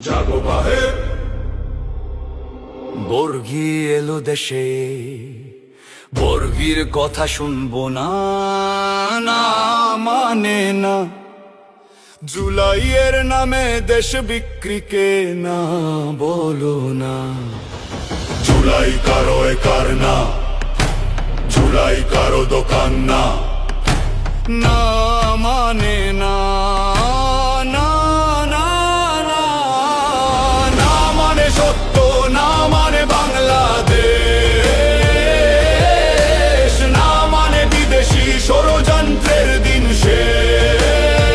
জাগো বাহের বর্গি এলো দেশে, বর্গির কথা শুনবো না, না মানে না। জুলাইয়ের নামে দেশ বিক্রিকে না বলো না। জুলাই কারো একার না, জুলাই কারো দোকান না। না মানে না, না না না না মানে সত্য, না মানে বাংলাদেশ, না মানে বিদেশি ষড়যন্ত্রের দিন শেষ।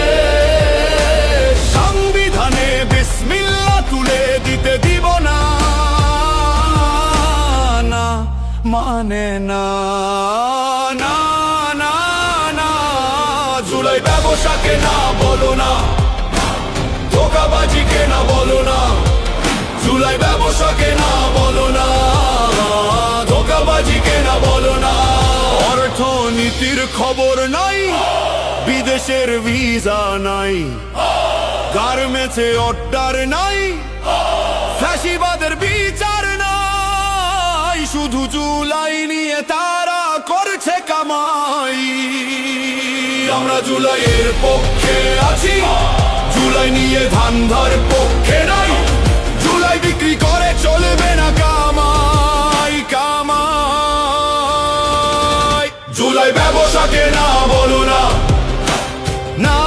সংবিধানে বিসমিল্লাহ তুলে দিতে দিব না, না মানে না, না না না। জুলাই ব্যবসাকে না বলো না, ধোঁকাবাজিকে না বলো না। জুলাই ব্যবসাকে না বলো না, ধোঁকাবাজিকে না বলো না। অর্থনীতির খবর নাই, বিদেশের ভিসা নাই, গার্মেন্টসে অর্ডার নাই, ফ্যাসিবাদের বিচার নাই। শুধু জুলাই নিয়ে তারা করছে কামাই। আমরা জুলাইয়ের পক্ষে আছি, জুলাই নিয়ে ধান্দার পক্ষে নাই। জুলাই বিক্রি করে চলবে না কামাই, কামাই। জুলাই ব্যবসাকে না বলো না, না